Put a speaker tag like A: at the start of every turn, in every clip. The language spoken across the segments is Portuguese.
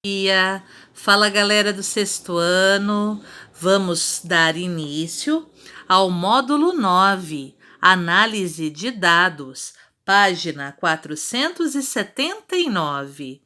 A: Dia. Fala, galera do sexto ano. Vamos dar início ao módulo 9, Análise de Dados, página 479.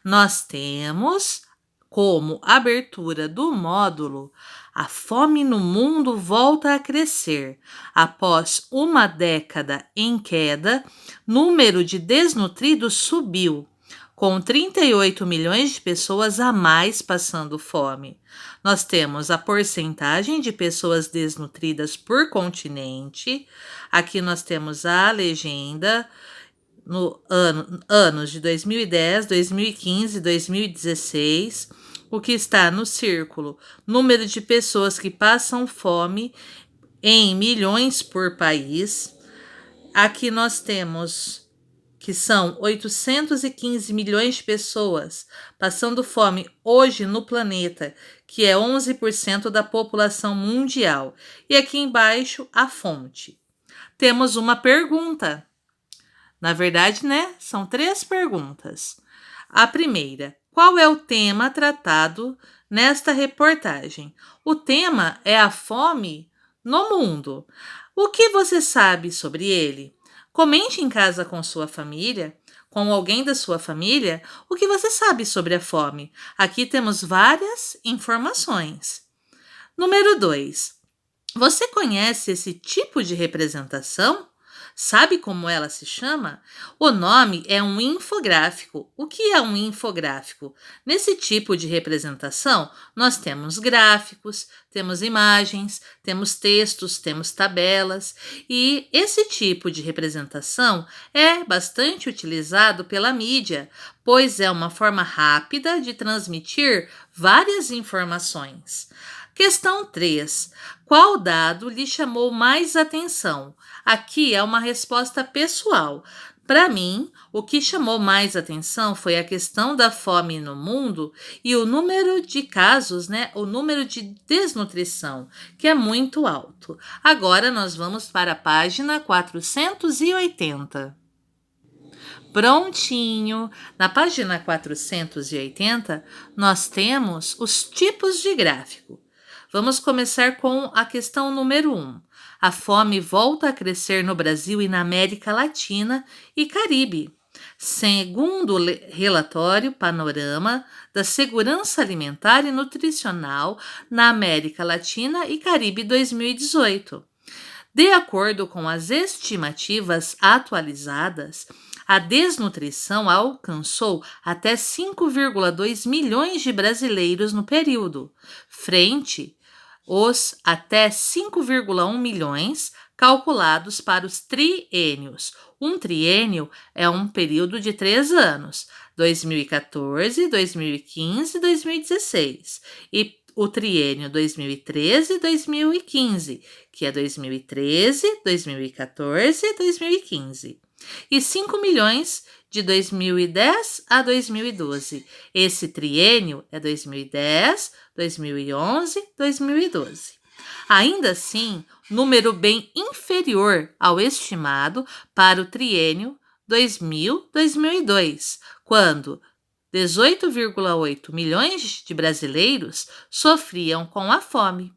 A: Nós temos como abertura do módulo: a fome no mundo volta a crescer. Após uma década em queda, número de desnutridos subiu, com 38 milhões de pessoas a mais passando fome. Nós temos a porcentagem de pessoas desnutridas por continente. Aqui nós temos a legenda no anos de 2010, 2015, 2016. O que está no círculo: número de pessoas que passam fome em milhões por país. Aqui nós temos que são 815 milhões de pessoas passando fome hoje no planeta, que é 11% da população mundial. E aqui embaixo a fonte. Temos uma pergunta. Na verdade, são 3 perguntas. A primeira: qual é o tema tratado nesta reportagem? O tema é a fome no mundo. O que você sabe sobre ele? Comente em casa com sua família, com alguém da sua família, o que você sabe sobre a fome. Aqui temos várias informações. Número 2. Você conhece esse tipo de representação? Sabe como ela se chama? O nome é um infográfico. O que é um infográfico? Nesse tipo de representação, nós temos gráficos, temos imagens, temos textos, temos tabelas, e esse tipo de representação é bastante utilizado pela mídia, pois é uma forma rápida de transmitir várias informações. Questão 3. Qual dado lhe chamou mais atenção? Aqui é uma resposta pessoal. Para mim, o que chamou mais atenção foi a questão da fome no mundo e o número de casos, o número de desnutrição, que é muito alto. Agora nós vamos para a página 480. Prontinho! Na página 480, nós temos os tipos de gráfico. Vamos começar com a questão número 1. A fome volta a crescer no Brasil e na América Latina e Caribe, segundo o relatório Panorama da Segurança Alimentar e Nutricional na América Latina e Caribe 2018. De acordo com as estimativas atualizadas, a desnutrição alcançou até 5,2 milhões de brasileiros no período, frente os até 5,1 milhões calculados para os triênios. Um triênio é um período de 3 anos, 2014, 2015 e 2016, e o triênio 2013-2015, que é 2013, 2014 e 2015. E 5 milhões de 2010 a 2012. Esse triênio é 2010, 2011, 2012. Ainda assim, número bem inferior ao estimado para o triênio 2000-2002, quando 18,8 milhões de brasileiros sofriam com a fome.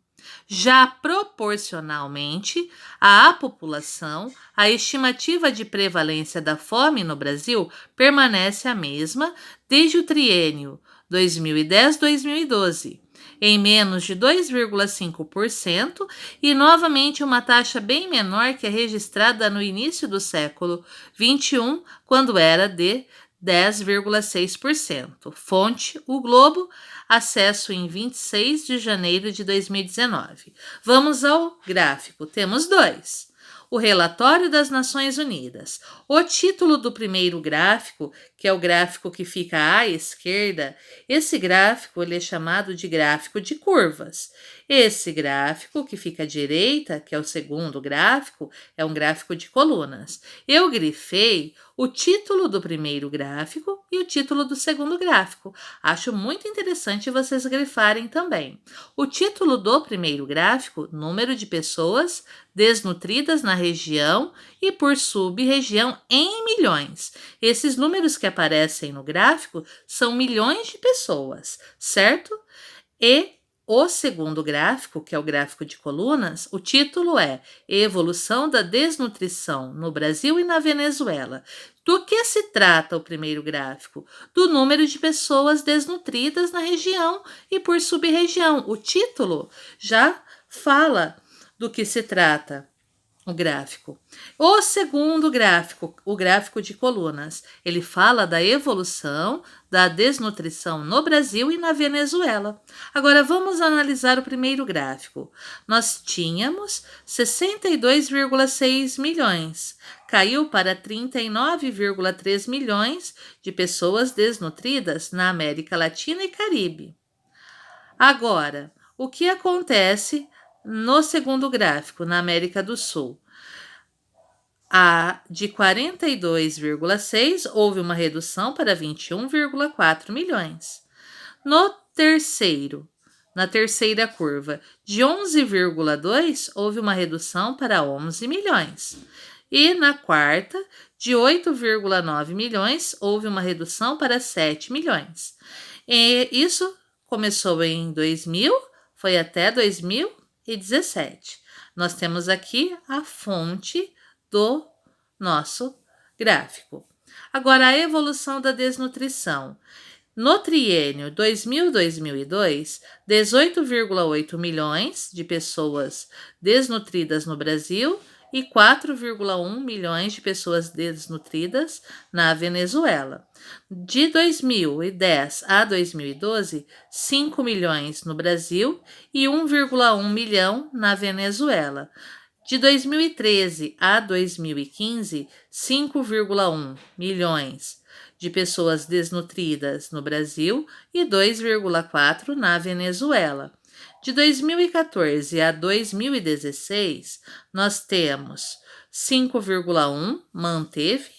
A: Já proporcionalmente à população, a estimativa de prevalência da fome no Brasil permanece a mesma desde o triênio 2010-2012, em menos de 2,5% e novamente uma taxa bem menor que a registrada no início do século XXI, quando era de 10,6%. Fonte: O Globo, acesso em 26 de janeiro de 2019. Vamos ao gráfico. Temos 2. O relatório das Nações Unidas. O título do primeiro gráfico, que é o gráfico que fica à esquerda, esse gráfico ele é chamado de gráfico de curvas. Esse gráfico que fica à direita, que é o segundo gráfico, é um gráfico de colunas. Eu grifei o título do primeiro gráfico e o título do segundo gráfico. Acho muito interessante vocês grifarem também. O título do primeiro gráfico: número de pessoas desnutridas na região e por sub-região em milhões. Esses números que aparecem no gráfico são milhões de pessoas, certo? E o segundo gráfico, que é o gráfico de colunas, o título é Evolução da Desnutrição no Brasil e na Venezuela. Do que se trata o primeiro gráfico? Do número de pessoas desnutridas na região e por sub-região. O título já fala do que se trata. O gráfico. O segundo gráfico, o gráfico de colunas, ele fala da evolução da desnutrição no Brasil e na Venezuela. Agora vamos analisar o primeiro gráfico. Nós tínhamos 62,6 milhões, caiu para 39,3 milhões de pessoas desnutridas na América Latina e Caribe. Agora, o que acontece no segundo gráfico, na América do Sul? De 42,6 houve uma redução para 21,4 milhões. Na terceira curva, de 11,2 houve uma redução para 11 milhões. E na quarta, de 8,9 milhões, houve uma redução para 7 milhões. E isso começou em 2000, foi até 2017. Nós temos aqui a fonte do nosso gráfico. Agora, a evolução da desnutrição. No triênio 2000-2002, 18,8 milhões de pessoas desnutridas no Brasil e 4,1 milhões de pessoas desnutridas na Venezuela. De 2010 a 2012, 5 milhões no Brasil e 1,1 milhão na Venezuela. De 2013 a 2015, 5,1 milhões de pessoas desnutridas no Brasil e 2,4 na Venezuela. De 2014 a 2016, nós temos 5,1 manteve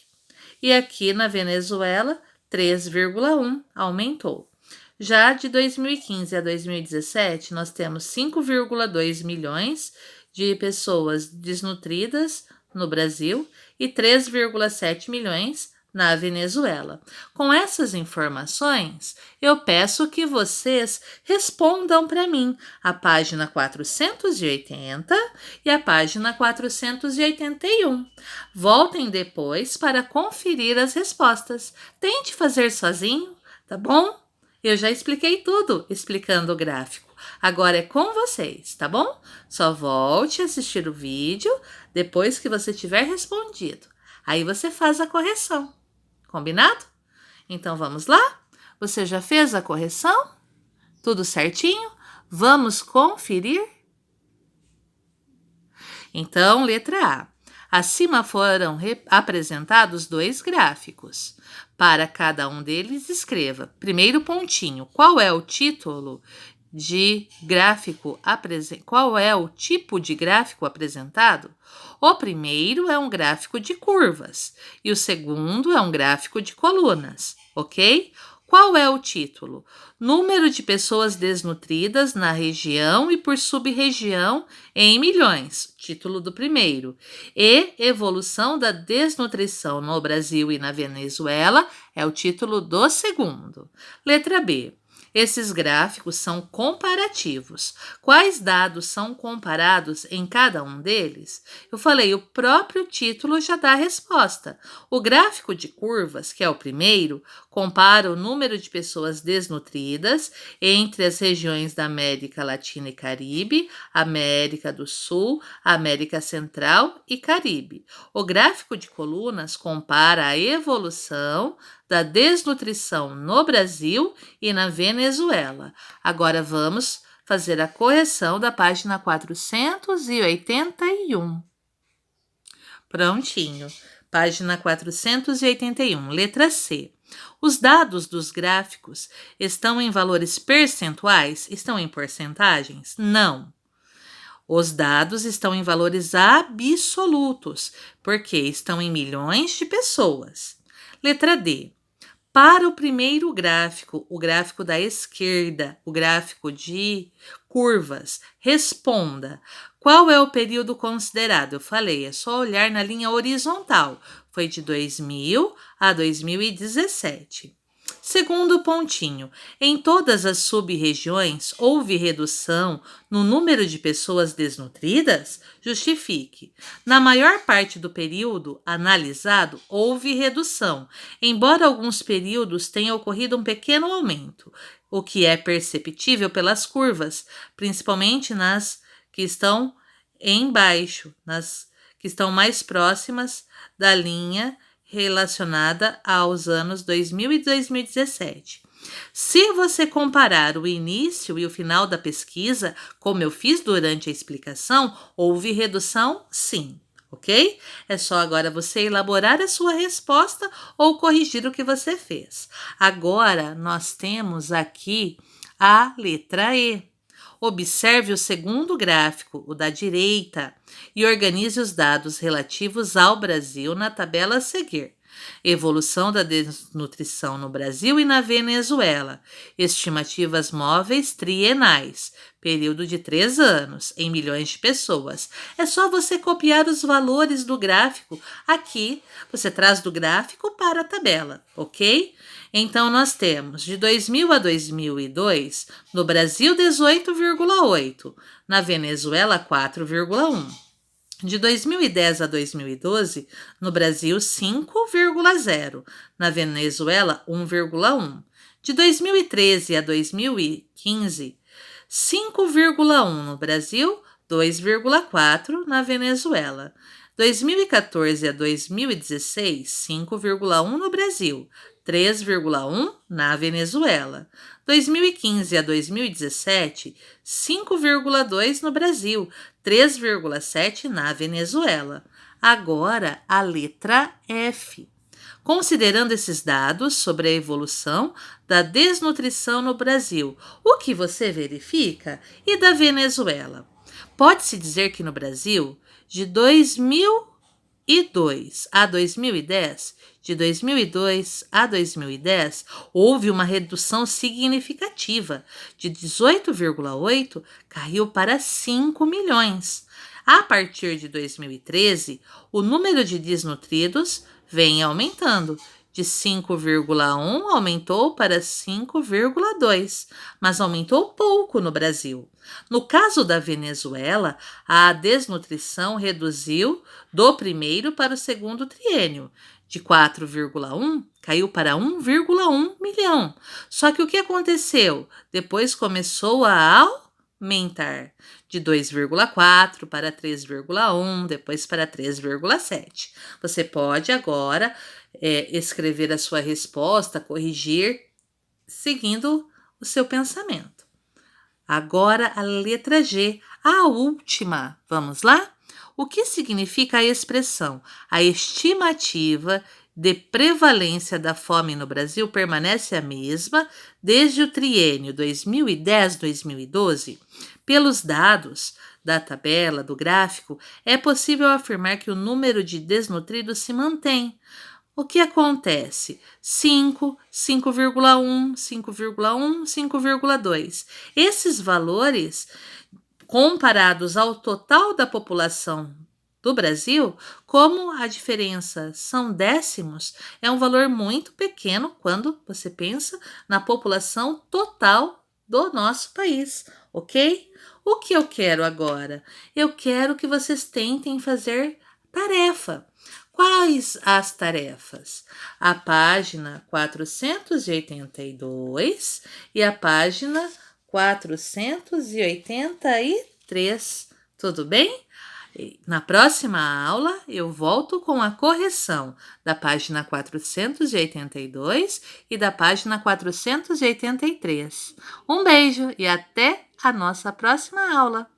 A: e aqui na Venezuela 3,1 aumentou. Já de 2015 a 2017, nós temos 5,2 milhões de pessoas desnutridas no Brasil e 3,7 milhões na Venezuela. Com essas informações, eu peço que vocês respondam para mim a página 480 e a página 481. Voltem depois para conferir as respostas. Tente fazer sozinho, tá bom? Eu já expliquei tudo explicando o gráfico. Agora é com vocês, tá bom? Só volte a assistir o vídeo depois que você tiver respondido. Aí você faz a correção. Combinado? Então vamos lá? Você já fez a correção? Tudo certinho? Vamos conferir? Então, letra A. Acima foram apresentados 2 gráficos. Para cada um deles, escreva. Primeiro pontinho. Qual é o título de gráfico qual é o tipo de gráfico apresentado? O primeiro é um gráfico de curvas e o segundo é um gráfico de colunas, ok? Qual é o título? Número de pessoas desnutridas na região e por sub-região em milhões, título do primeiro. E evolução da desnutrição no Brasil e na Venezuela é o título do segundo. Letra B. Esses gráficos são comparativos. Quais dados são comparados em cada um deles? Eu falei, o próprio título já dá a resposta. O gráfico de curvas, que é o primeiro, compara o número de pessoas desnutridas entre as regiões da América Latina e Caribe, América do Sul, América Central e Caribe. O gráfico de colunas compara a evolução da desnutrição no Brasil e na Venezuela. Agora vamos fazer a correção da página 481. Prontinho. Página 481, letra C. Os dados dos gráficos estão em valores percentuais? Estão em porcentagens? Não. Os dados estão em valores absolutos, porque estão em milhões de pessoas. Letra D. Para o primeiro gráfico, o gráfico da esquerda, o gráfico de curvas, responda. Qual é o período considerado? Eu falei, é só olhar na linha horizontal. foi de 2000 a 2017. Segundo pontinho, em todas as sub-regiões houve redução no número de pessoas desnutridas? Justifique. Na maior parte do período analisado, houve redução, embora alguns períodos tenha ocorrido um pequeno aumento, o que é perceptível pelas curvas, principalmente nas que estão embaixo, nas que estão mais próximas da linha relacionada aos anos 2000 e 2017. Se você comparar o início e o final da pesquisa, como eu fiz durante a explicação, houve redução sim, ok? É só agora você elaborar a sua resposta ou corrigir o que você fez. Agora, nós temos aqui a letra E. Observe o segundo gráfico, o da direita, e organize os dados relativos ao Brasil na tabela a seguir. Evolução da desnutrição no Brasil e na Venezuela. Estimativas móveis trienais. Período de 3 anos, em milhões de pessoas. É só você copiar os valores do gráfico. Aqui, você traz do gráfico para a tabela, ok? Então, nós temos de 2000 a 2002, no Brasil 18,8, na Venezuela 4,1. De 2010 a 2012, no Brasil 5,0, na Venezuela 1,1. De 2013 a 2015, 5,1 no Brasil, 2,4 na Venezuela. 2014 a 2016, 5,1 no Brasil, 3,1 na Venezuela. 2015 a 2017, 5,2 no Brasil, 3,7 na Venezuela. Agora a letra F. Considerando esses dados sobre a evolução da desnutrição no Brasil, o que você verifica? E da Venezuela? Pode-se dizer que no Brasil, de 2002 a 2010, de 2002 a 2010, houve uma redução significativa. De 18,8 caiu para 5 milhões. A partir de 2013, o número de desnutridos vem aumentando. De 5,1 aumentou para 5,2, mas aumentou pouco no Brasil. No caso da Venezuela, a desnutrição reduziu do primeiro para o segundo triênio. De 4,1 caiu para 1,1 milhão. Só que o que aconteceu? Depois começou a aumentar de 2,4 para 3,1, depois para 3,7. Você pode agora escrever a sua resposta, corrigir, seguindo o seu pensamento. Agora a letra G, a última. Vamos lá? O que significa a expressão? A estimativa de prevalência da fome no Brasil permanece a mesma desde o triênio 2010-2012? Pelos dados da tabela, do gráfico, é possível afirmar que o número de desnutridos se mantém. O que acontece? 5, 5,1, 5,1, 5,2. Esses valores, comparados ao total da população do Brasil, como a diferença são décimos, é um valor muito pequeno quando você pensa na população total do nosso país, ok? O que eu quero agora? Eu quero que vocês tentem fazer tarefa. Quais as tarefas? A página 482 e a página 483. Tudo bem? Na próxima aula, eu volto com a correção da página 482 e da página 483. Um beijo e até a nossa próxima aula!